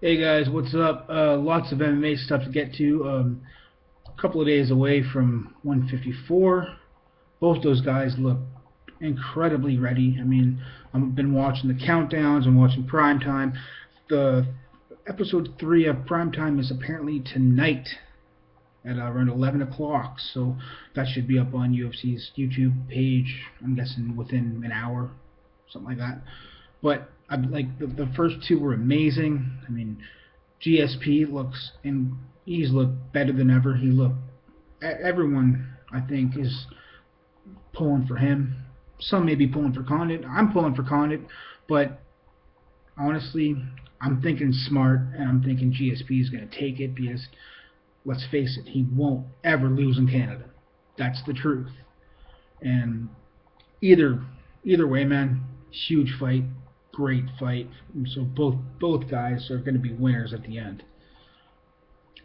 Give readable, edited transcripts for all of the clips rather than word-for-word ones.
Hey guys, what's up? Lots of MMA stuff to get to. A couple of days away from 154. Both those guys look incredibly ready. I mean, I've been watching the countdowns. I'm watching Prime Time. The episode 3 of Prime Time is apparently tonight at around 11 o'clock. So that should be up on UFC's YouTube page. I'm guessing within an hour, something like that. But I like the first two were amazing. I mean, GSP looks and he's looked better than ever. Everyone I think is pulling for him. Some may be pulling for Condit. I'm pulling for Condit, but honestly, I'm thinking smart and I'm thinking GSP is going to take it because let's face it, he won't ever lose in Canada. That's the truth. And either either way, man, huge fight, great fight. So both guys are going to be winners at the end.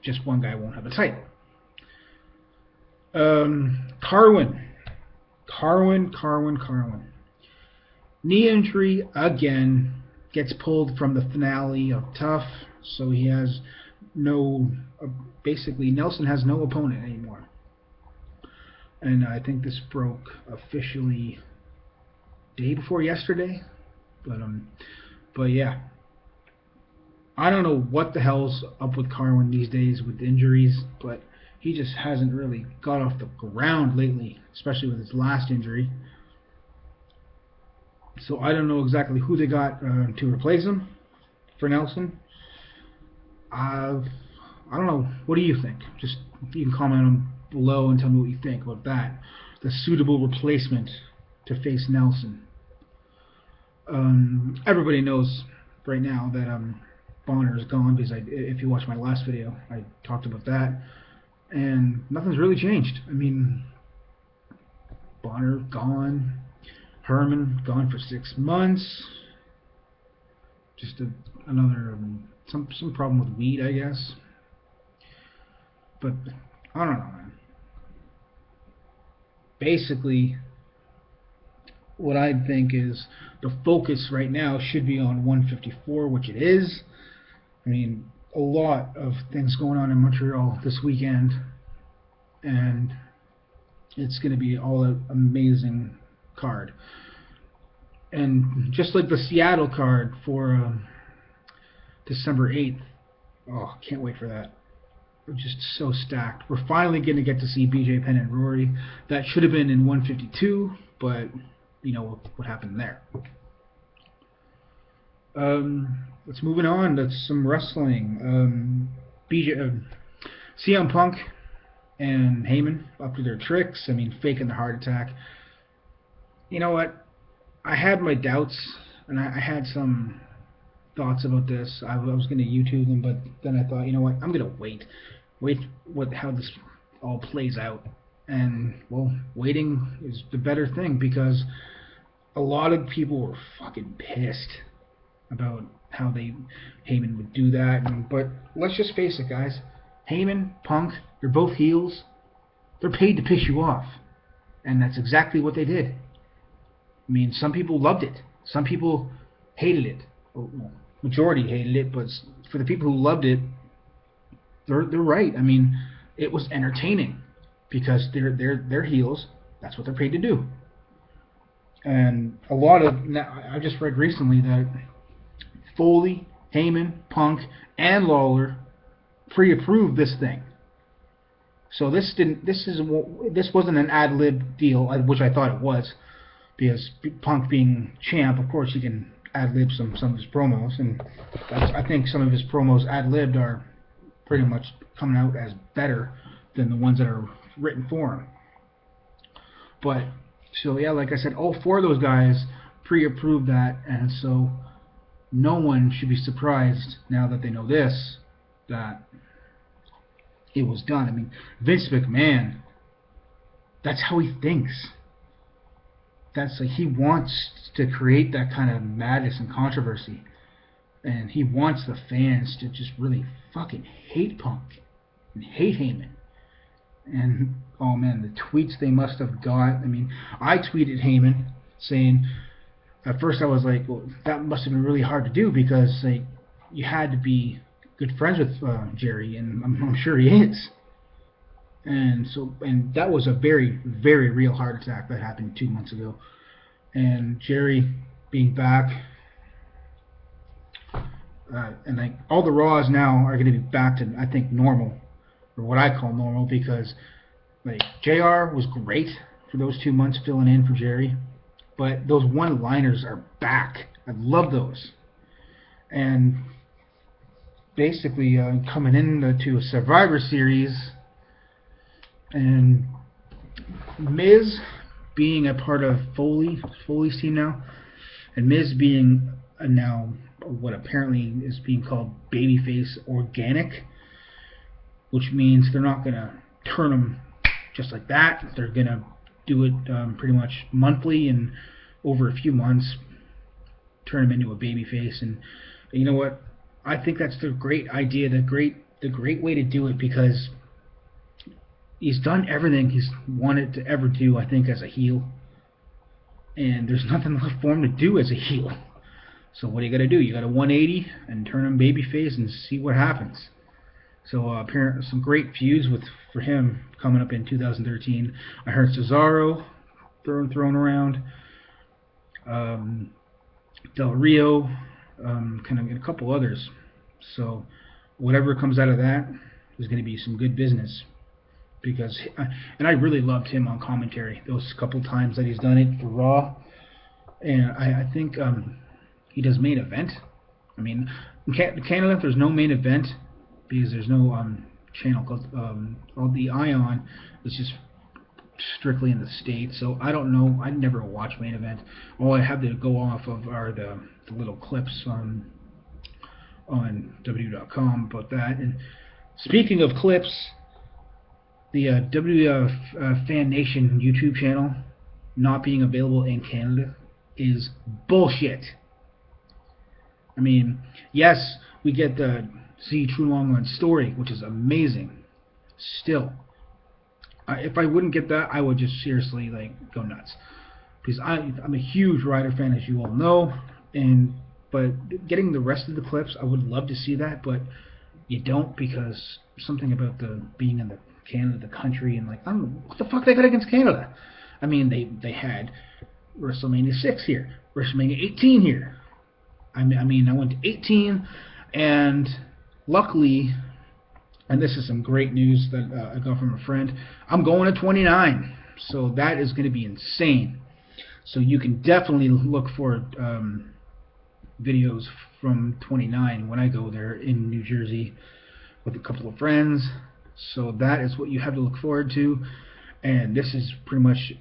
Just one guy won't have a title. Carwin. Carwin. Knee injury again. Gets pulled from the finale of Tough, so he has no. Basically, Nelson has no opponent anymore. And I think this broke officially day before yesterday. But yeah, I don't know what the hell's up with Carwin these days with injuries, but he just hasn't really got off the ground lately, especially with his last injury. So I don't know exactly who they got to replace him for Nelson. I don't know. What do you think? Just you can comment on below and tell me what you think about that. The suitable replacement to face Nelson. Everybody knows right now that Bonner is gone because if you watch my last video, I talked about that, and nothing's really changed. I mean, Bonner gone, Herman gone for 6 months. Just another some problem with weed, I guess. But I don't know, man. Basically, what I think is the focus right now should be on 154, which it is. I mean, a lot of things going on in Montreal this weekend, and it's going to be all an amazing card. And just like the Seattle card for December 8th, oh, can't wait for that. We're just so stacked. We're finally going to get to see BJ Penn and Rory. That should have been in 152, but you know what happened there. Let's moving on. That's some wrestling. CM Punk and Heyman up to their tricks. I mean, faking the heart attack. You know what? I had my doubts, and I had some thoughts about this. I was going to YouTube them, but then I thought, you know what? I'm going to wait how this all plays out. And well, waiting is the better thing because a lot of people were fucking pissed about how Heyman would do that. But let's just face it, guys. Heyman, Punk, they're both heels. They're paid to piss you off, and that's exactly what they did. I mean, some people loved it. Some people hated it. Well, majority hated it, but for the people who loved it, they're right. I mean, it was entertaining because they're heels. That's what they're paid to do. And a lot of I just read recently that Foley, Heyman, Punk, and Lawler pre-approved this thing. So this wasn't an ad lib deal, which I thought it was, because Punk being champ, of course, he can ad lib some of his promos, and I think some of his promos ad libbed are pretty much coming out as better than the ones that are written for him. But so yeah, like I said, all four of those guys pre-approved that, and so no one should be surprised now that they know this that it was done. I mean, Vince McMahon, that's how he thinks. That's like he wants to create that kind of madness and controversy, and he wants the fans to just really fucking hate Punk and hate Heyman. And oh man, the tweets they must have got. I mean, I tweeted Heyman saying, at first I was like, well, that must have been really hard to do because like you had to be good friends with Jerry, and I'm sure he is. And that was a very, very real heart attack that happened 2 months ago. And Jerry being back, and like all the Raws now are going to be back to, I think, normal, or what I call normal, because like JR was great for those 2 months filling in for Jerry, but those one-liners are back. I love those. And basically coming into a Survivor Series, and Miz being a part of Foley's team now, and Miz being now what apparently is being called babyface organic, which means they're not going to turn him just like that. They're going to do it pretty much monthly, and over a few months turn him into a babyface. And you know what? I think that's the great idea, the great way to do it, because he's done everything he's wanted to ever do, I think, as a heel. And there's nothing left for him to do as a heel. So what do you got to do? You got to 180 and turn him babyface and see what happens. So apparently some great feuds for him coming up in 2013. I heard Cesaro thrown around, Del Rio, kind of, and a couple others. So whatever comes out of that is going to be some good business. Because and I really loved him on commentary those couple times that he's done it for Raw, and I think he does main event. I mean, in Canada there's no main event because there's no channel called all the Ion is just strictly in the States. So I don't know. I never watch main event. All I have to go off of are the little clips on WWE.com about that. And speaking of clips, the Fan Nation YouTube channel not being available in Canada is bullshit. I mean, yes, we get the see True Long Run story, which is amazing. Still, if I wouldn't get that, I would just seriously go nuts, because I'm a huge Ryder fan, as you all know. But getting the rest of the clips, I would love to see that, but you don't, because something about the being in the Canada, the country, and I don't know what the fuck they got against Canada. I mean, they had WrestleMania 6 here, WrestleMania 18 here. I mean, I went to 18, and luckily, and this is some great news that I got from a friend, I'm going to 29, so that is going to be insane. So you can definitely look for videos from 29 when I go there in New Jersey with a couple of friends. So that is what you have to look forward to, and this is pretty much